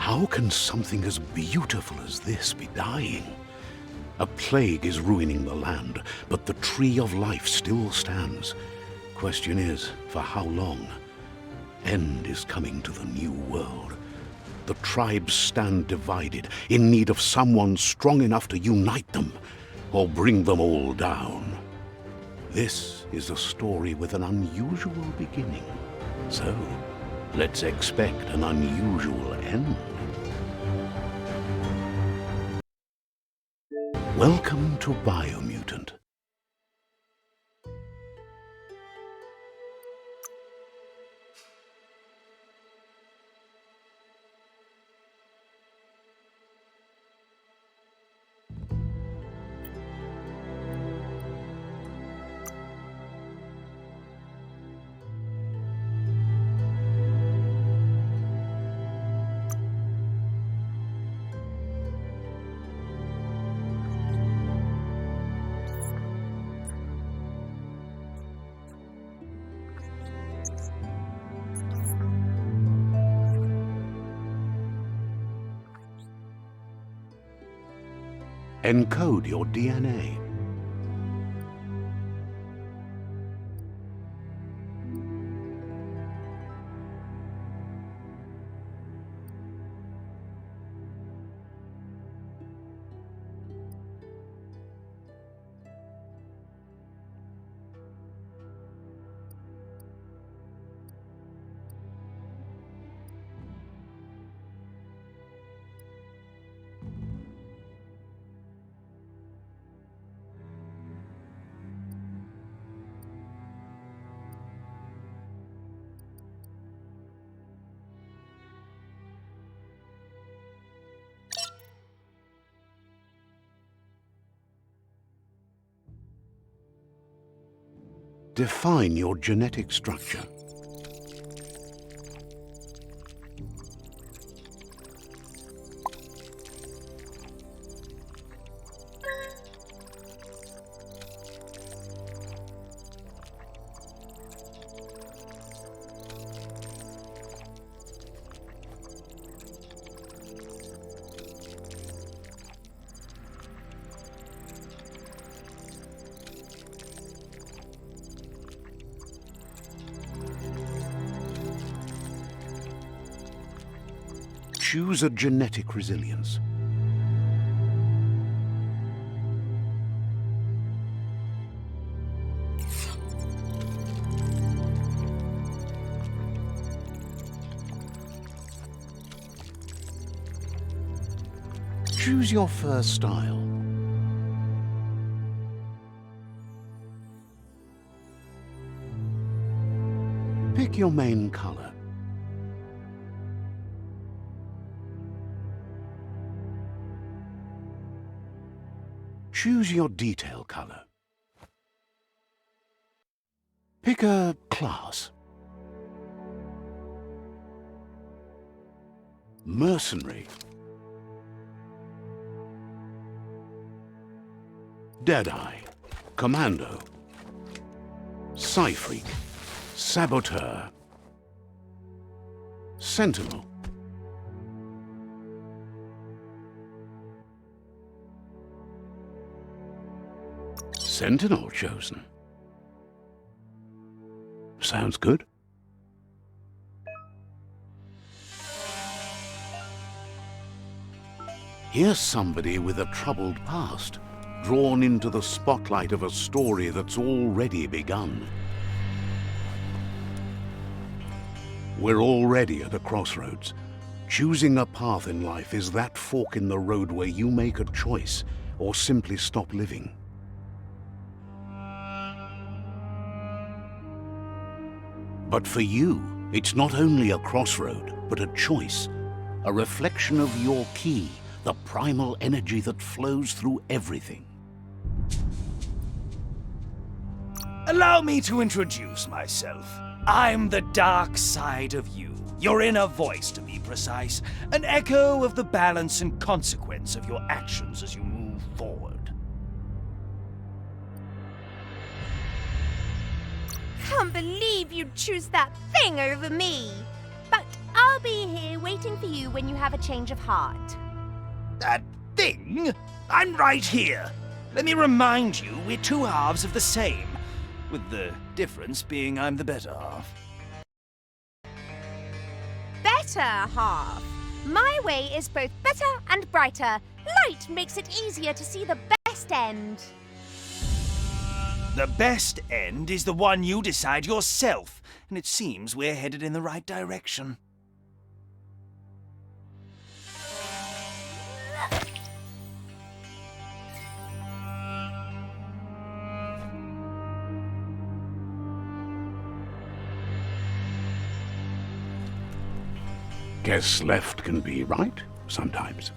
How can something as beautiful as this be dying? A plague is ruining the land, but the tree of life still stands. Question is, for how long? End is coming to the new world. The tribes stand divided, in need of someone strong enough to unite them, or bring them all down. This is a story with an unusual beginning. So, let's expect an unusual end. Welcome to Biomutant. Encode your DNA. Define your genetic structure. Choose a genetic resilience. Choose your fur style. Pick your main color. Choose your detail color. Pick a class. Mercenary. Deadeye. Commando. Psy-freak. Saboteur. Sentinel. Sentinel chosen. Sounds good. Here's somebody with a troubled past, drawn into the spotlight of a story that's already begun. We're already at a crossroads. Choosing a path in life is that fork in the road where you make a choice or simply stop living. But for you, it's not only a crossroad, but a choice, a reflection of your key, the primal energy that flows through everything. Allow me to introduce myself. I'm the dark side of you, your inner voice to be precise, an echo of the balance and consequence of your actions as you move forward. Can't believe you'd choose that thing over me. But I'll I'll be here waiting for you when you have a change of heart. That thing? I'm right here. Let me remind you, we're two halves of the same, with the difference being I'm the better half. Better half. My way is both better and brighter. Light makes it easier to see the best end. The best end is the one you decide yourself, and it seems we're headed in the right direction. Guess left can be right sometimes.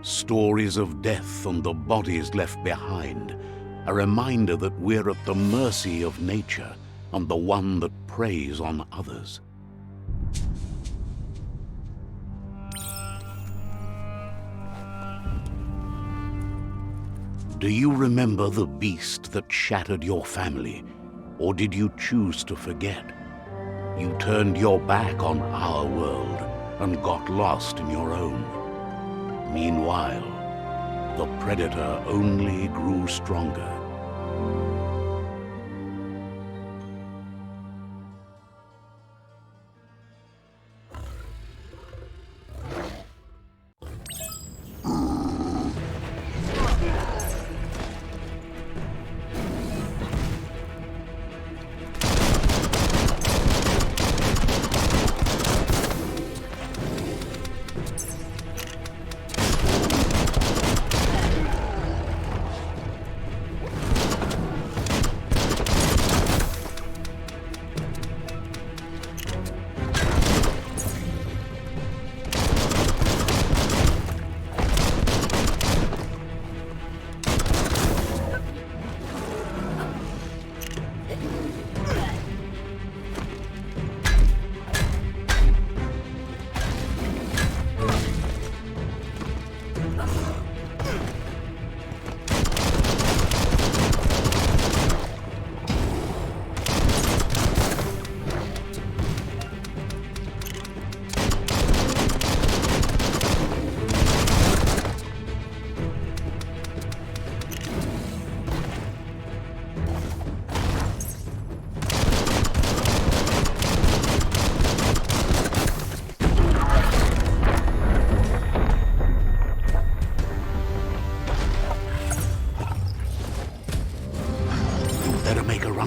Stories of death and the bodies left behind, a reminder that we're at the mercy of nature and the one that preys on others. Do you remember the beast that shattered your family, or did you choose to forget? You turned your back on our world and got lost in your own. Meanwhile, the predator only grew stronger.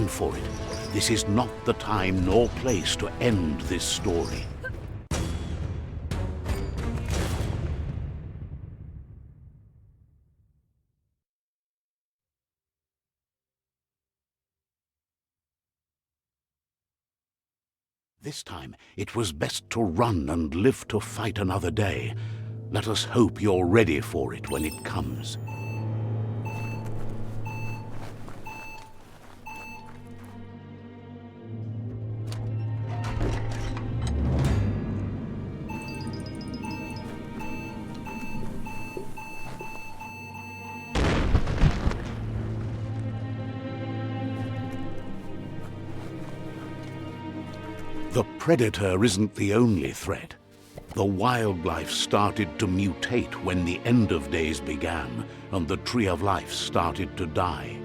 For it. This is not the time nor place to end this story. This time, it was best to run and live to fight another day. Let us hope you're ready for it when it comes. The predator isn't the only threat. The wildlife started to mutate when the end of days began, and the tree of life started to die.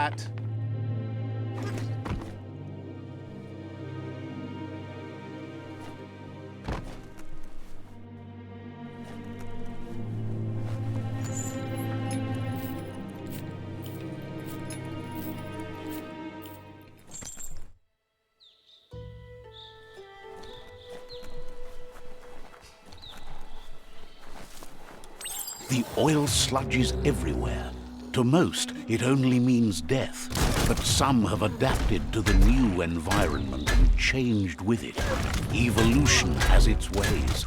that. The oil sludges everywhere. To most, it only means death. But some have adapted to the new environment and changed with it. Evolution has its ways.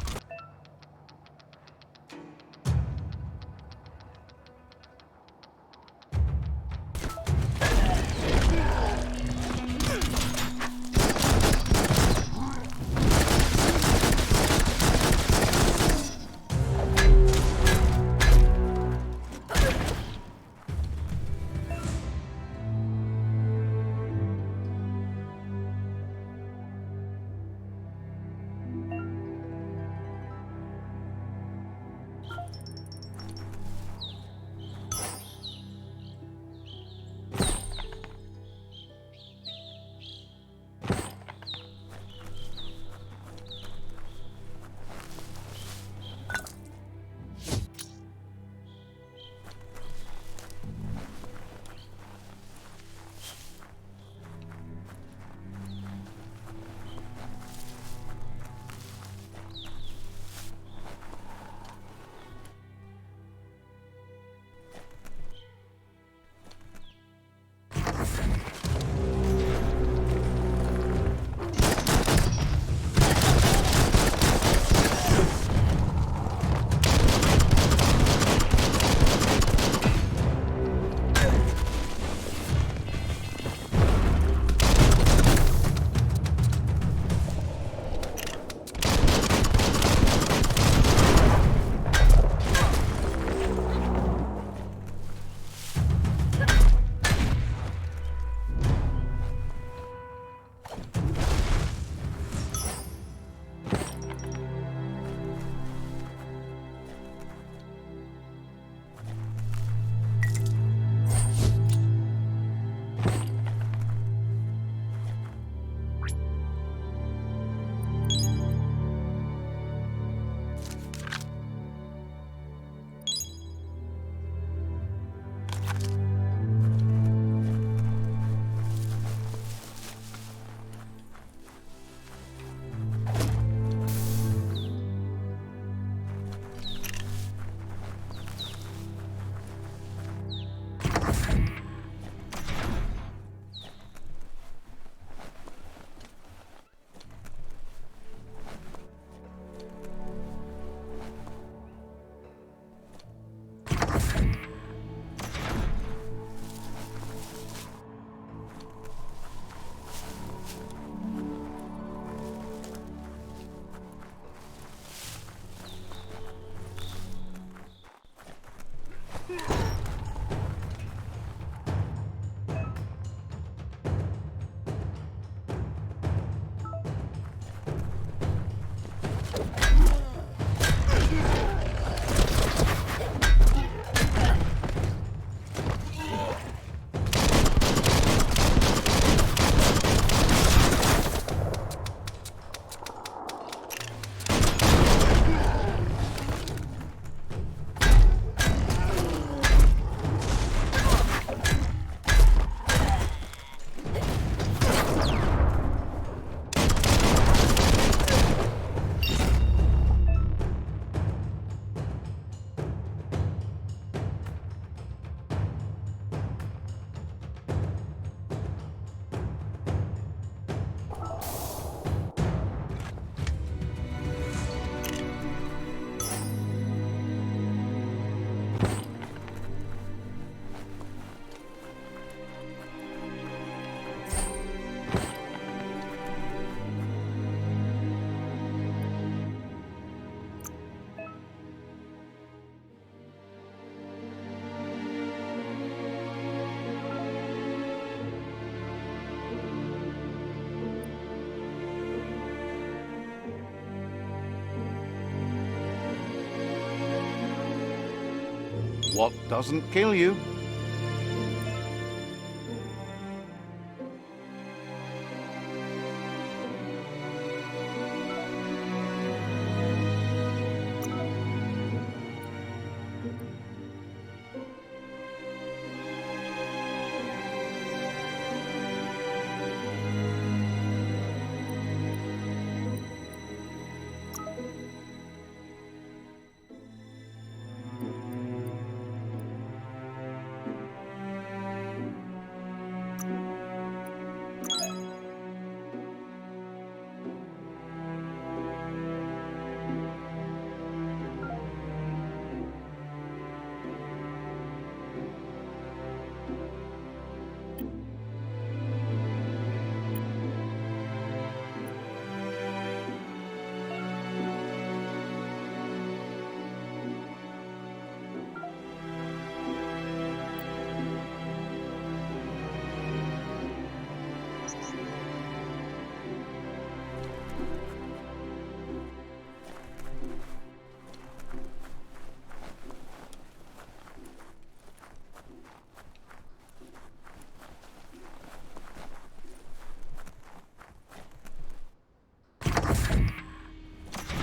What doesn't kill you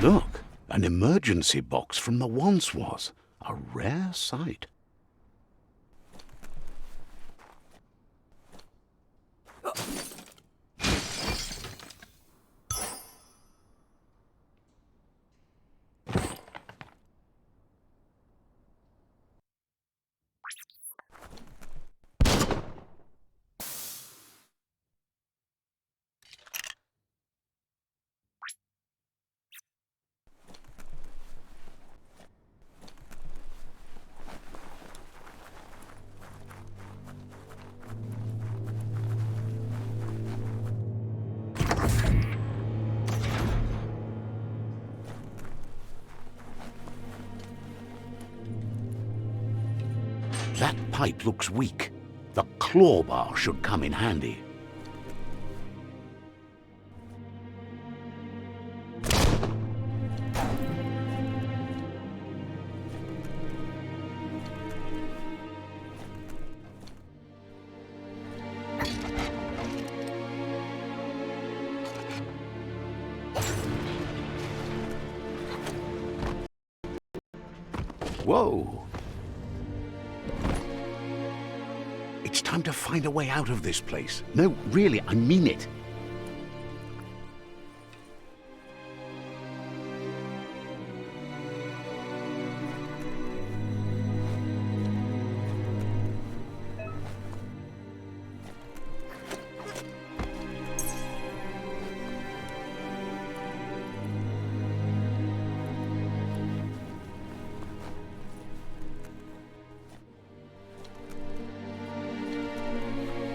Look, an emergency box from the once was. A rare sight. That pipe looks weak. The claw bar should come in handy. Whoa! It's time to find a way out of this place. No, really, I mean it.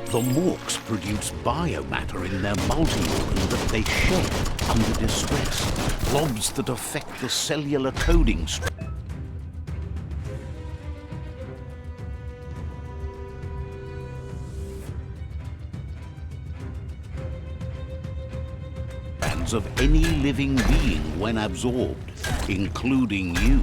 The Morks produce biomatter in their multi-organ that they shed under distress. Blobs that affect the cellular coding strands of any living being when absorbed, including you.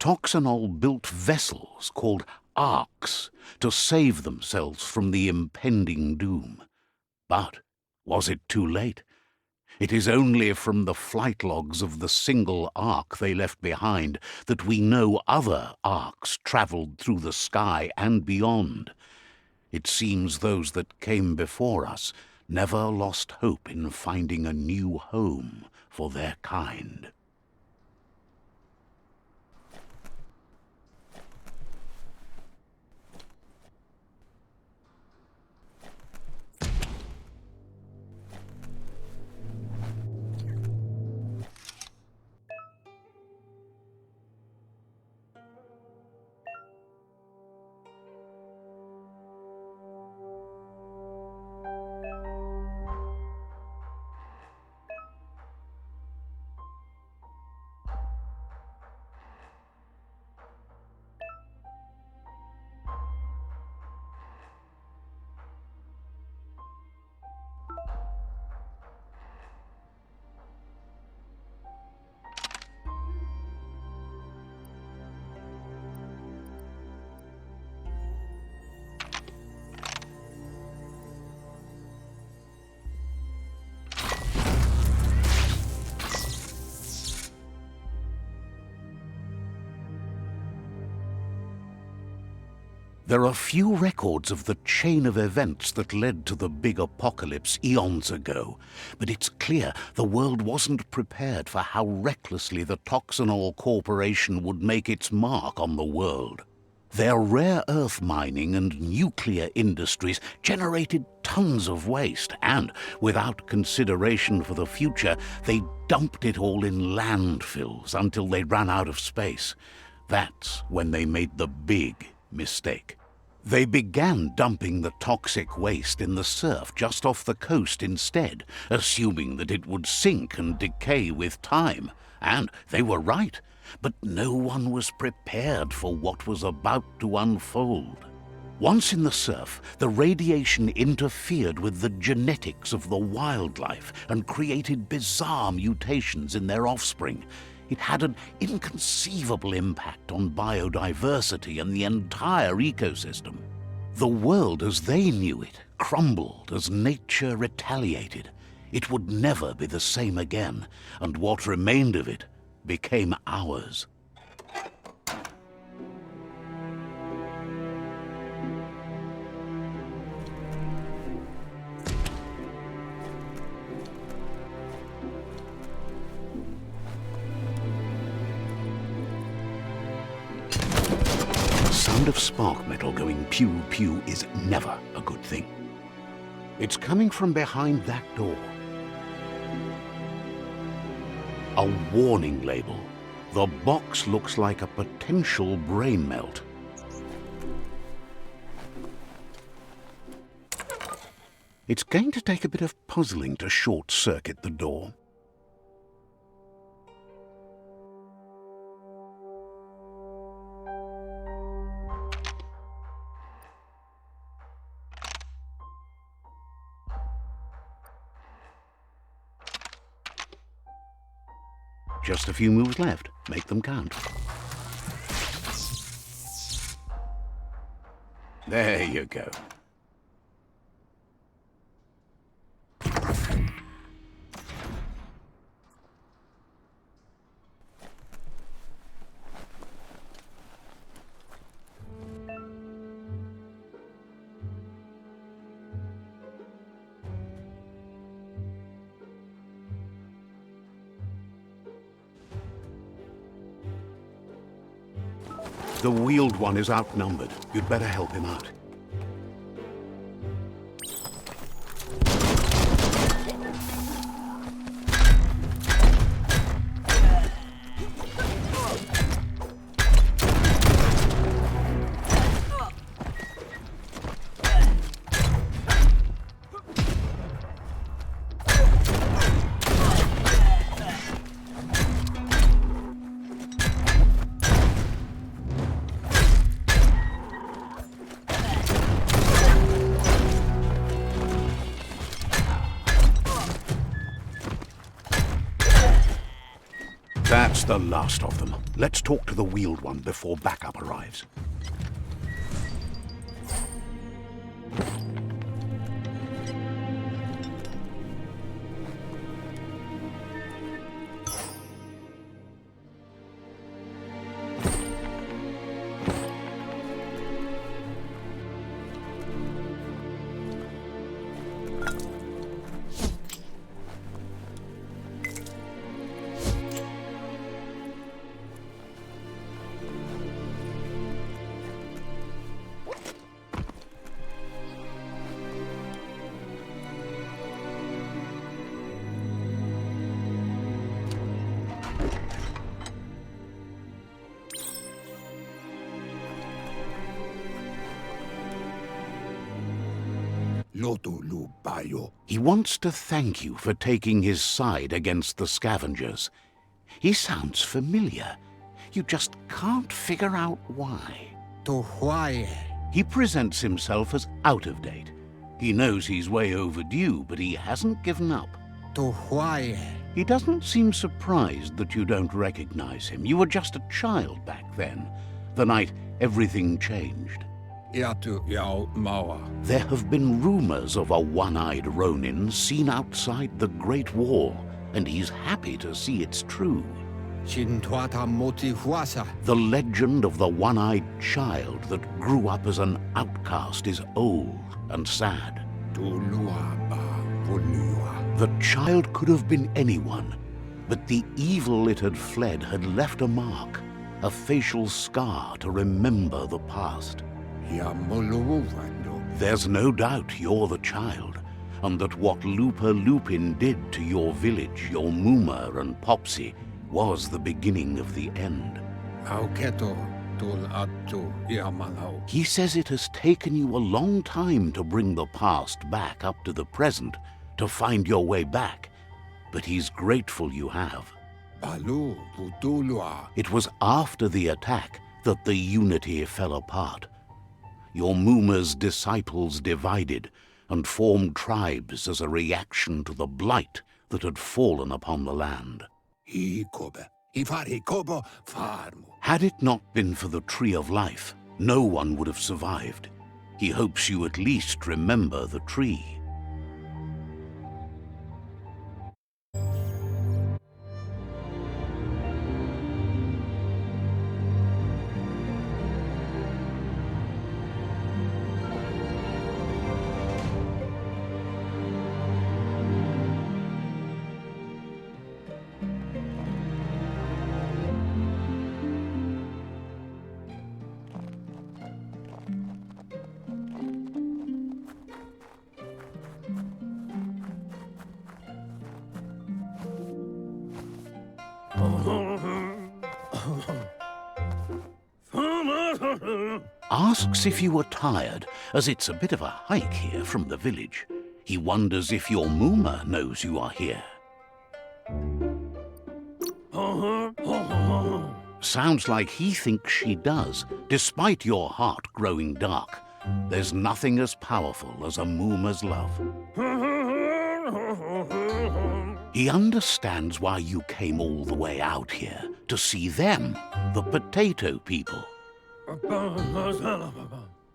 Toxanol built vessels called arks to save themselves from the impending doom. But was it too late? It is only from the flight logs of the single ark they left behind that we know other arks travelled through the sky and beyond. It seems those that came before us never lost hope in finding a new home for their kind. There are few records of the chain of events that led to the big apocalypse eons ago, but it's clear the world wasn't prepared for how recklessly the Toxanol Corporation would make its mark on the world. Their rare earth mining and nuclear industries generated tons of waste, and, without consideration for the future, they dumped it all in landfills until they ran out of space. That's when they made the big mistake. They began dumping the toxic waste in the surf just off the coast instead, assuming that it would sink and decay with time. And they were right, but no one was prepared for what was about to unfold. Once in the surf, the radiation interfered with the genetics of the wildlife and created bizarre mutations in their offspring. It had an inconceivable impact on biodiversity and the entire ecosystem. The world as they knew it crumbled as nature retaliated. It would never be the same again, and what remained of it became ours. The sound of spark metal going pew-pew is never a good thing. It's coming from behind that door. A warning label. The box looks like a potential brain melt. It's going to take a bit of puzzling to short-circuit the door. Just a few moves left. Make them count. There you go. The wheeled one is outnumbered. You'd better help him out. That's the last of them. Let's talk to the wheeled one before backup arrives. He wants to thank you for taking his side against the scavengers. He sounds familiar. You just can't figure out why. He presents himself as out of date. He knows he's way overdue, but he hasn't given up. He doesn't seem surprised that you don't recognize him. You were just a child back then, the night everything changed. There have been rumors of a one-eyed Ronin seen outside the Great Wall, and he's happy to see it's true. Shintuata moti huasa. The legend of the one-eyed child that grew up as an outcast is old and sad. Tulua ba punua. The child could have been anyone, but the evil it had fled had left a mark, a facial scar to remember the past. Yamoluwando. There's no doubt you're the child, and that what Lupa Lupin did to your village, your Muma and Popsy, was the beginning of the end. Auketo tul atu yamalao. He says it has taken you a long time to bring the past back up to the present, to find your way back, but he's grateful you have. Balu putulua. It was after the attack that the unity fell apart. Your Muma's disciples divided and formed tribes as a reaction to the blight that had fallen upon the land. Ikobe. Ifari kobo farmu. Had it not been for the Tree of Life, no one would have survived. He hopes you at least remember the tree. Asks if you are tired, as it's a bit of a hike here from the village. He wonders if your Muma knows you are here. Sounds like he thinks she does, despite your heart growing dark. There's nothing as powerful as a Muma's love. He understands why you came all the way out here, to see them, the potato people.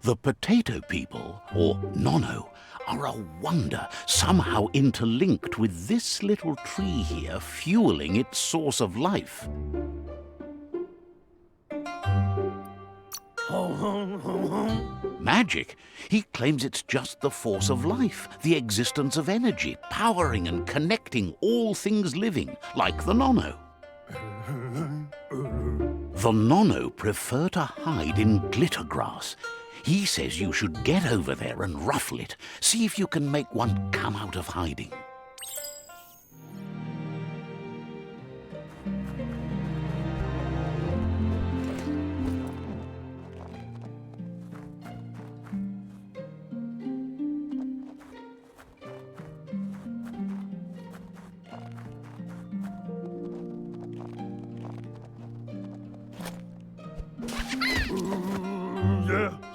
The potato people, or Nono, are a wonder, somehow interlinked with this little tree here fueling its source of life. Magic? He claims it's just the force of life, the existence of energy, powering and connecting all things living, like the Nono. The Nono prefer to hide in glitter grass. He says you should get over there and ruffle it. See if you can make one come out of hiding.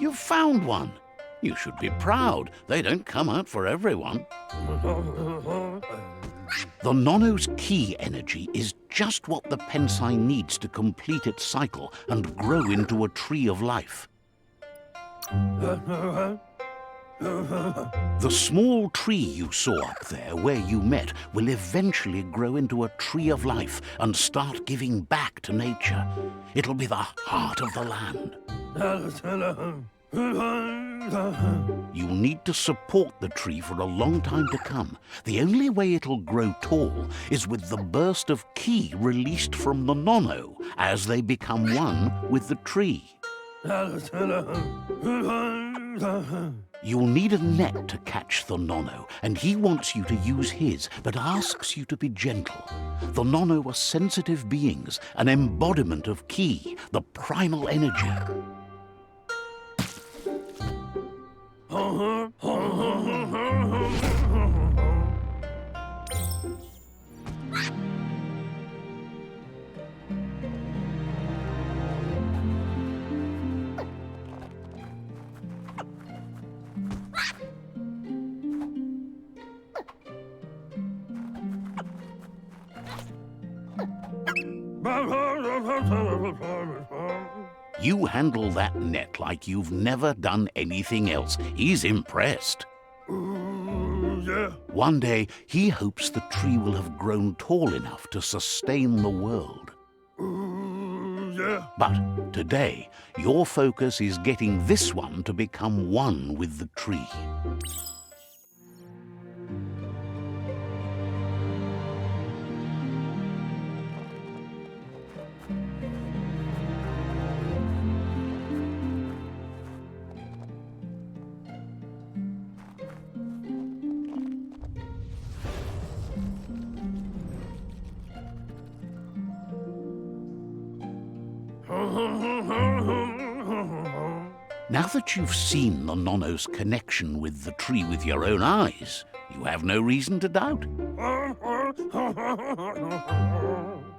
You've found one. You should be proud. They don't come out for everyone. The Nono's key energy is just what the Pensai needs to complete its cycle and grow into a tree of life. The small tree you saw up there where you met will eventually grow into a tree of life and start giving back to nature. It'll be the heart of the land. You'll need to support the tree for a long time to come. The only way it'll grow tall is with the burst of ki released from the Nono as they become one with the tree. You'll need a net to catch the Nono, and he wants you to use his, but asks you to be gentle. The Nono are sensitive beings, an embodiment of ki, the primal energy. You handle that net like you've never done anything else. He's impressed. One day, he hopes the tree will have grown tall enough to sustain the world. But today, your focus is getting this one to become one with the tree. Now that you've seen the Nonno's connection with the tree with your own eyes, you have no reason to doubt.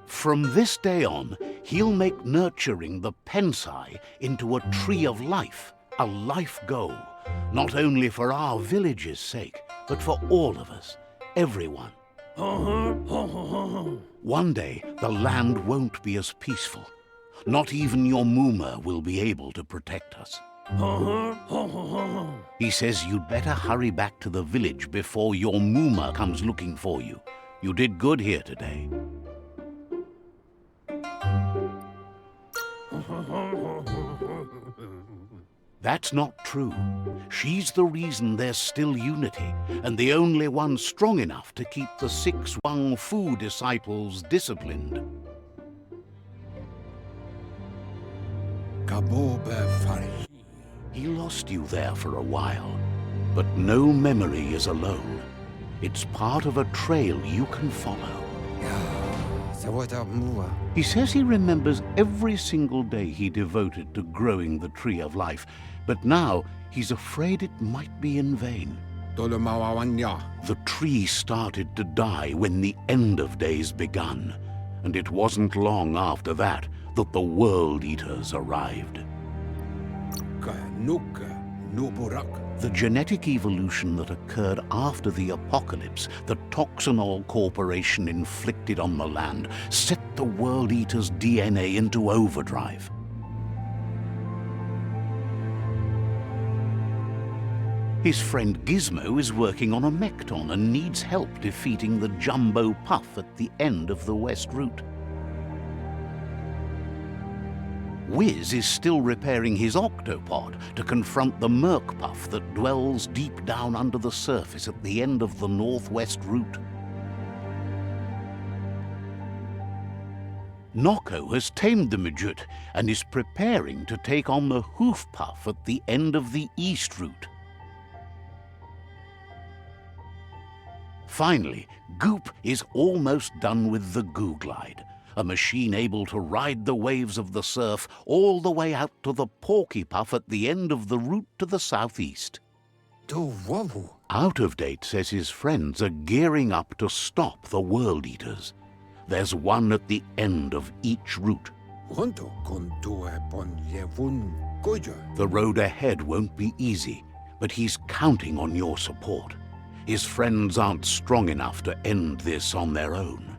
From this day on, he'll make nurturing the Pensai into a tree of life, a life goal, not only for our village's sake, but for all of us, everyone. One day, the land won't be as peaceful. Not even your Mooma will be able to protect us. He says you'd better hurry back to the village before your Mooma comes looking for you. You did good here today. That's not true. She's the reason there's still unity, and the only one strong enough to keep the 6 Wang Fu disciples disciplined. He lost you there for a while, but no memory is alone. It's part of a trail you can follow. He says he remembers every single day he devoted to growing the tree of life, but now he's afraid it might be in vain. The tree started to die when the end of days begun, and it wasn't long after that that the World Eaters arrived. The genetic evolution that occurred after the apocalypse that Toxanol Corporation inflicted on the land set the World Eaters' DNA into overdrive. His friend Gizmo is working on a Mekton and needs help defeating the Jumbo Puff at the end of the West Route. Wiz is still repairing his octopod to confront the Merc Puff that dwells deep down under the surface at the end of the Northwest Route. Noko has tamed the Midget and is preparing to take on the Hoof Puff at the end of the East Route. Finally, Goop is almost done with the Goo Glide, a machine able to ride the waves of the surf all the way out to the Porky Puff at the end of the route to the southeast. Out of Date says his friends are gearing up to stop the World Eaters. There's one at the end of each route. The road ahead won't be easy, but he's counting on your support. His friends aren't strong enough to end this on their own.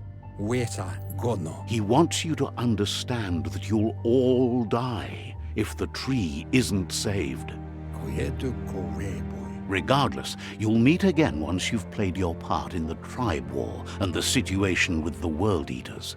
He wants you to understand that you'll all die if the tree isn't saved. Regardless, you'll meet again once you've played your part in the tribe war and the situation with the World Eaters.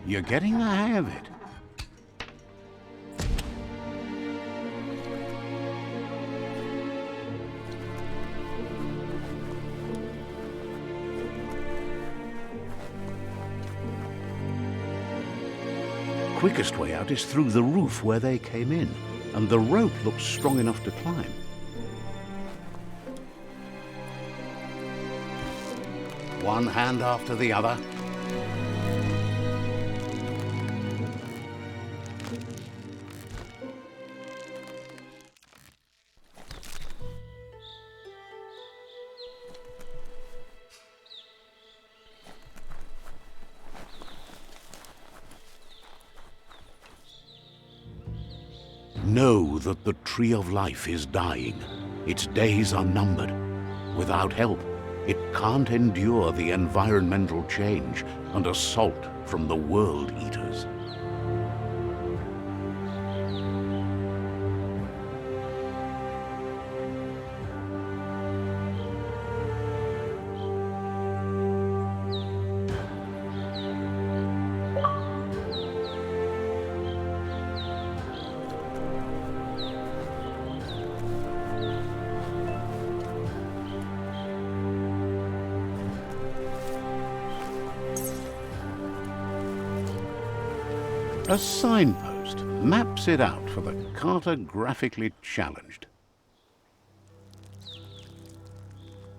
You're getting the hang of it. Quickest way out is through the roof where they came in, and the rope looks strong enough to climb. One hand after the other. know that the Tree of Life is dying. Its days are numbered. Without help, it can't endure the environmental change and assault from the World Eaters. A signpost maps it out for the cartographically challenged.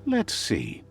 Let's see.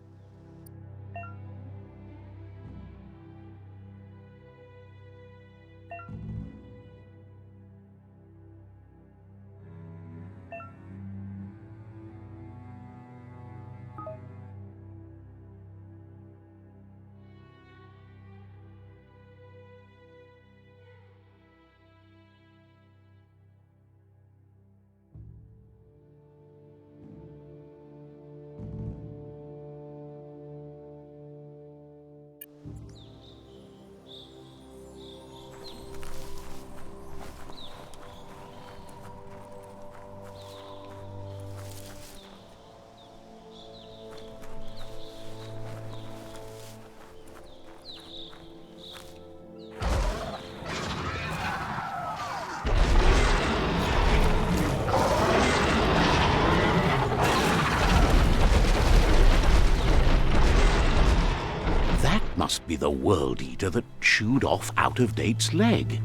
Must be the World Eater that chewed off Out of Date's leg.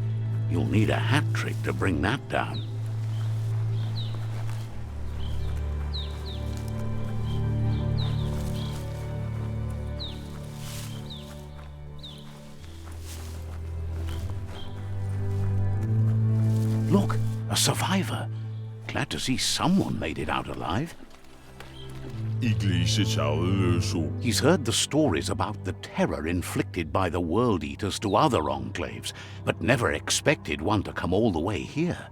You'll need a hat trick to bring that down. Look, a survivor. Glad to see someone made it out alive. He's heard the stories about the terror inflicted by the World Eaters to other enclaves, but never expected one to come all the way here.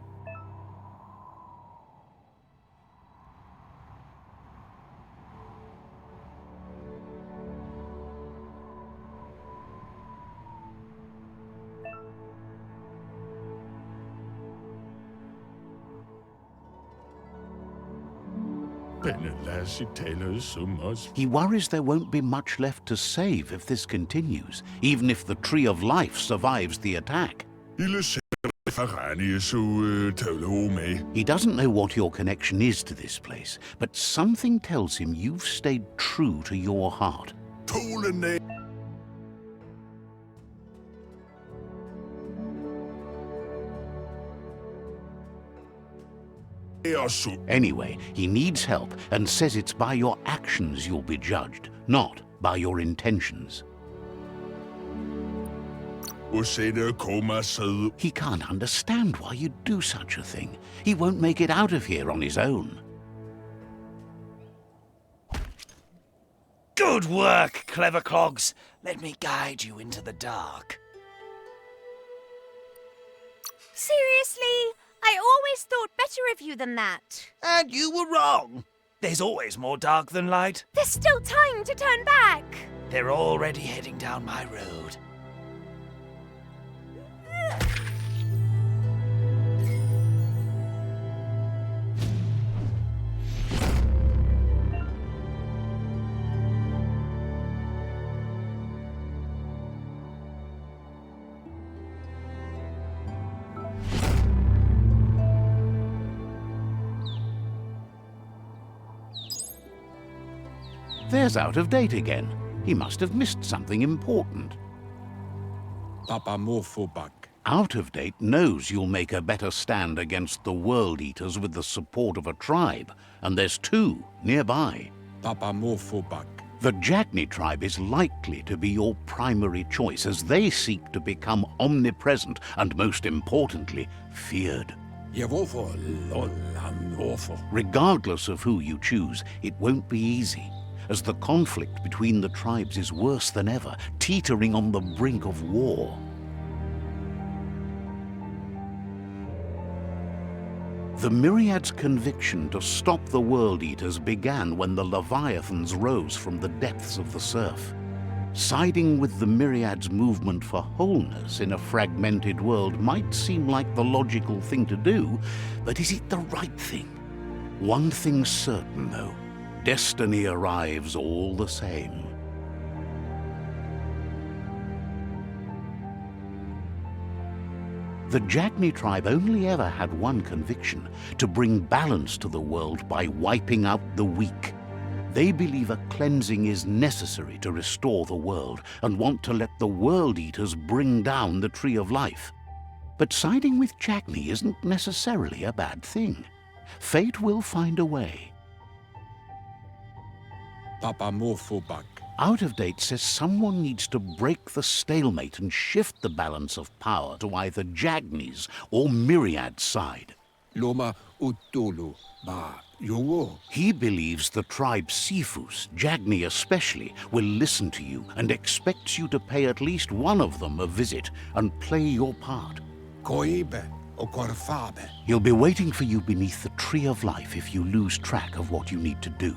He worries there won't be much left to save if this continues, even if the Tree of Life survives the attack. He doesn't know what your connection is to this place, but something tells him you've stayed true to your heart. Anyway, he needs help and says it's by your actions you'll be judged, not by your intentions. He can't understand why you'd do such a thing. He won't make it out of here on his own. Good work, clever clogs. Let me guide you into the dark. Seriously? I always thought better of you than that. And you were wrong. There's always more dark than light. There's still time to turn back. They're already heading down my road. There's Out of Date again. He must have missed something important. Out of Date knows you'll make a better stand against the World Eaters with the support of a tribe, and there's two nearby. The Jagni tribe is likely to be your primary choice as they seek to become omnipresent and, most importantly, feared. Regardless of who you choose, it won't be easy, as the conflict between the tribes is worse than ever, teetering on the brink of war. The Myriad's conviction to stop the World Eaters began when the Leviathans rose from the depths of the surf. Siding with the Myriad's movement for wholeness in a fragmented world might seem like the logical thing to do, but is it the right thing? One thing's certain, though. Destiny arrives all the same. The Jagni tribe only ever had one conviction: to bring balance to the world by wiping out the weak. They believe a cleansing is necessary to restore the world and want to let the World Eaters bring down the Tree of Life. But siding with Jagni isn't necessarily a bad thing. Fate will find a way. Papa Mofubak. Out of Date says someone needs to break the stalemate and shift the balance of power to either Jagni's or Myriad's side. Loma Utulu. Ba. Yowo. He believes the tribe Sifus, Jagni especially, will listen to you and expects you to pay at least one of them a visit and play your part. Koibe. Okorfabe. He'll be waiting for you beneath the Tree of Life if you lose track of what you need to do.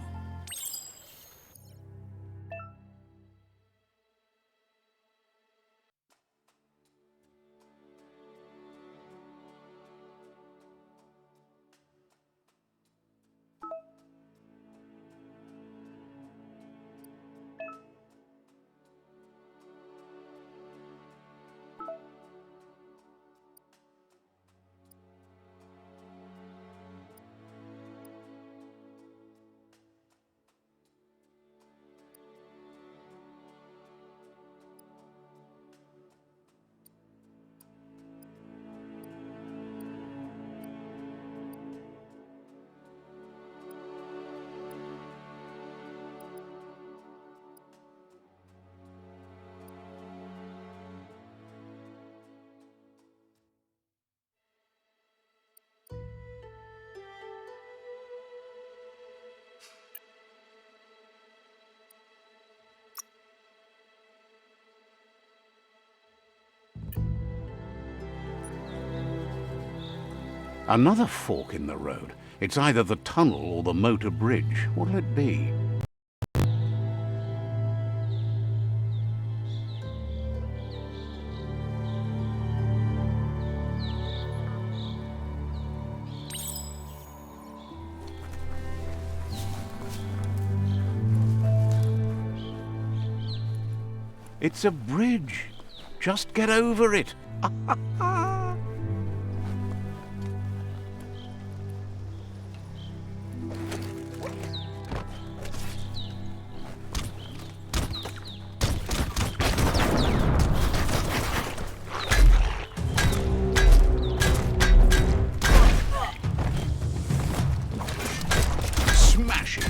Another fork in the road. It's either the tunnel or the motor bridge. What'll it be? It's a bridge. Just get over it. Smash it.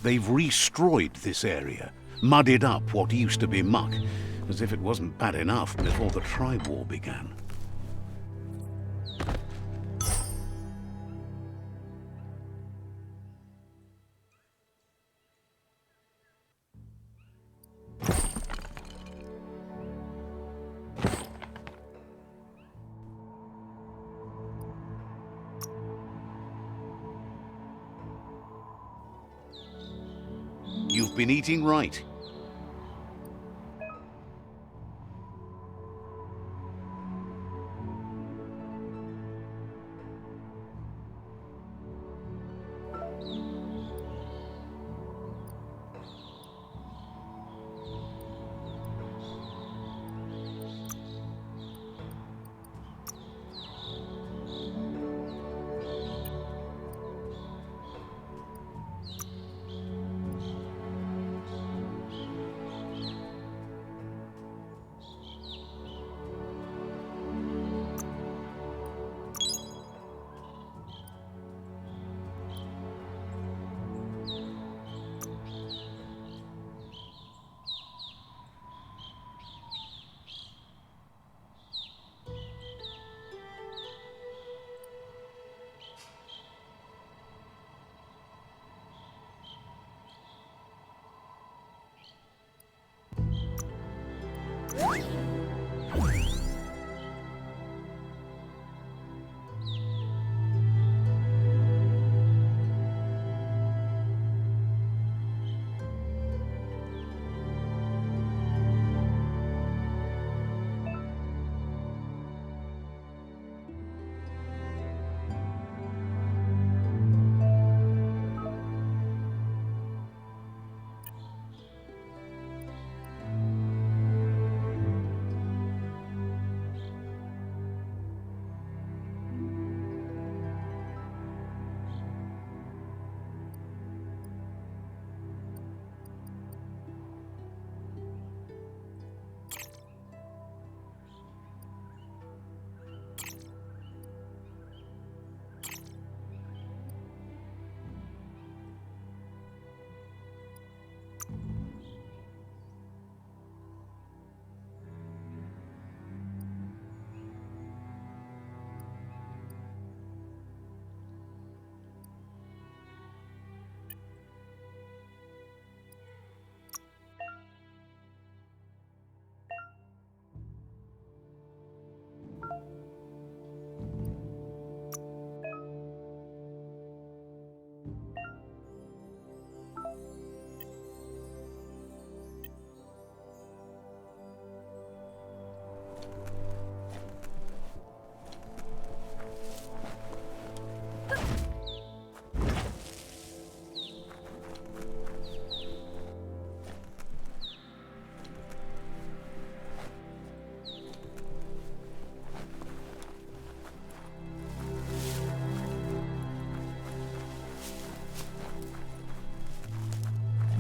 They've destroyed this area, muddied up what used to be muck, as if it wasn't bad enough before the tribe war began. You've been eating right.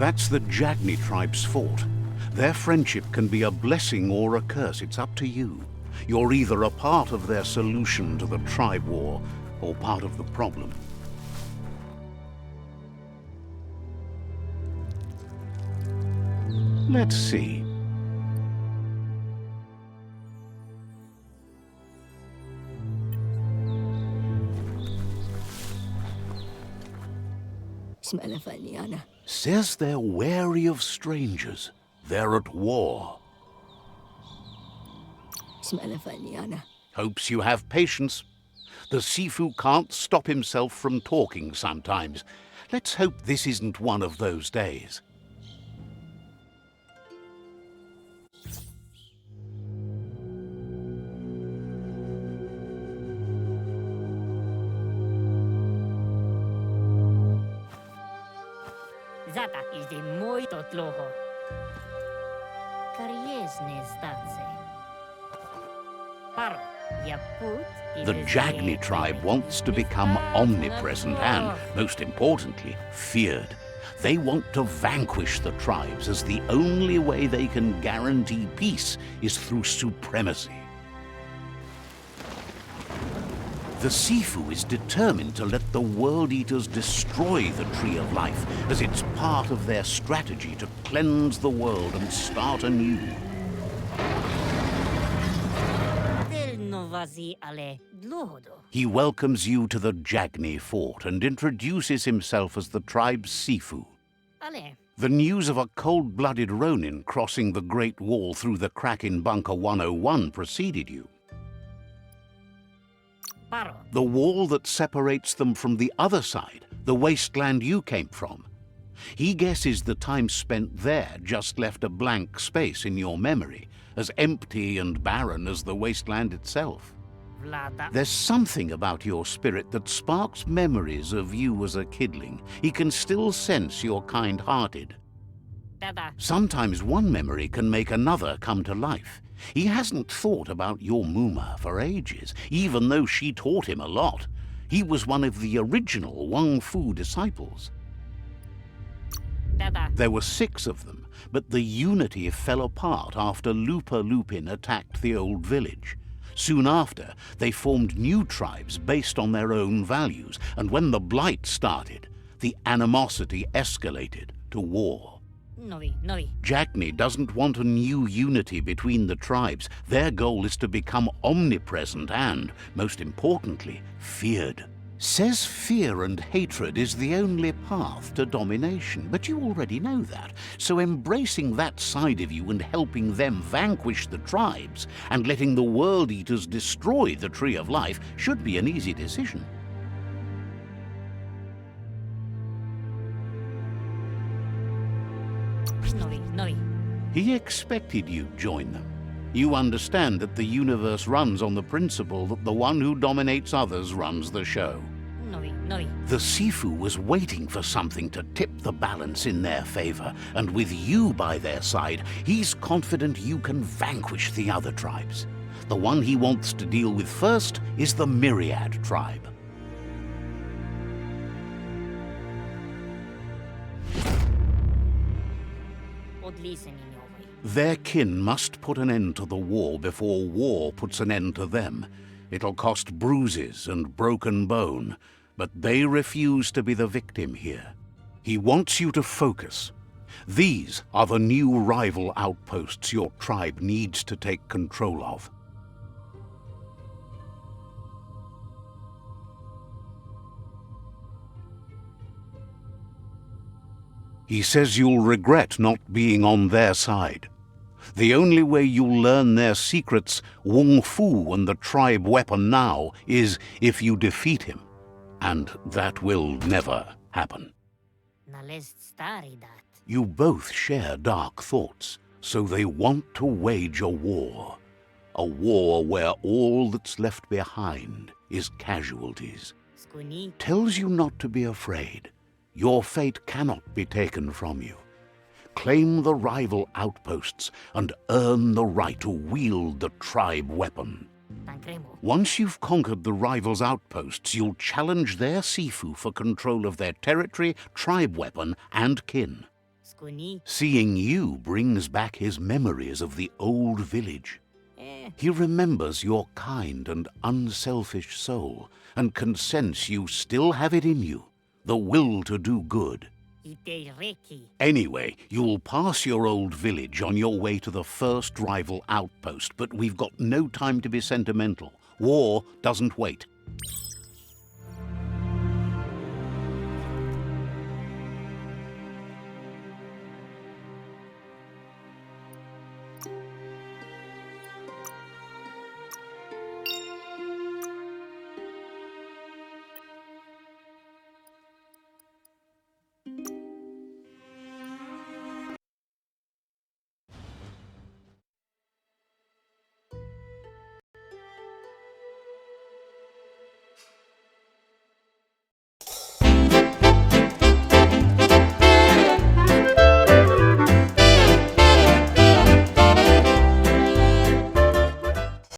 That's the Jagni tribe's fort. Their friendship can be a blessing or a curse. It's up to you. You're either a part of their solution to the tribe war or part of the problem. Let's see. Says they're wary of strangers. They're at war. Hopes you have patience. The Sifu can't stop himself from talking sometimes. Let's hope this isn't one of those days. Zata is the muito tloho. Kariesne stace. Paro, yaput. The Jagni tribe wants to become omnipresent and, most importantly, feared. They want to vanquish the tribes, as the only way they can guarantee peace is through supremacy. The Sifu is determined to let the World Eaters destroy the Tree of Life, as it's part of their strategy to cleanse the world and start anew. He welcomes you to the Jagni fort and introduces himself as the tribe's Sifu. The news of a cold-blooded Ronin crossing the Great Wall through the crack in Bunker 101 preceded you. The wall that separates them from the other side, the wasteland you came from. He guesses the time spent there just left a blank space in your memory, as empty and barren as the wasteland itself. Vlada. There's something about your spirit that sparks memories of you as a kidling. He can still sense you're kind-hearted. Dada. Sometimes one memory can make another come to life. He hasn't thought about your Muma for ages, even though she taught him a lot. He was one of the original Wang Fu disciples. Dada. There were 6 of them, but the unity fell apart after Lupa Lupin attacked the old village. Soon after, they formed new tribes based on their own values, and when the Blight started, the animosity escalated to war. Noi. Jackney doesn't want a new unity between the tribes. Their goal is to become omnipresent and, most importantly, feared. Says fear and hatred is the only path to domination, but you already know that. So embracing that side of you and helping them vanquish the tribes and letting the World Eaters destroy the Tree of Life should be an easy decision. Noi. He expected you'd join them. You understand that the universe runs on the principle that the one who dominates others runs the show. Noi. The Sifu was waiting for something to tip the balance in their favor, and with you by their side, he's confident you can vanquish the other tribes. The one he wants to deal with first is the Myriad tribe. Listen in your way. Their kin must put an end to the war before war puts an end to them. It'll cost bruises and broken bone, but they refuse to be the victim here. He wants you to focus. These are the new rival outposts your tribe needs to take control of. He says you'll regret not being on their side. The only way you'll learn their secrets, Wung Fu and the tribe weapon now, is if you defeat him. And that will never happen. Nalestari dat. You both share dark thoughts, so they want to wage a war. A war where all that's left behind is casualties. Skuni. Tells you not to be afraid. Your fate cannot be taken from you. Claim the rival outposts and earn the right to wield the tribe weapon. Tankremo. Once you've conquered the rivals' outposts, you'll challenge their Sifu for control of their territory, tribe weapon, and kin. Skuni. Seeing you brings back his memories of the old village. He remembers your kind and unselfish soul and can sense you still have it in you. The will to do good. Ite reki. Anyway, you'll pass your old village on your way to the first rival outpost, but we've got no time to be sentimental. War doesn't wait.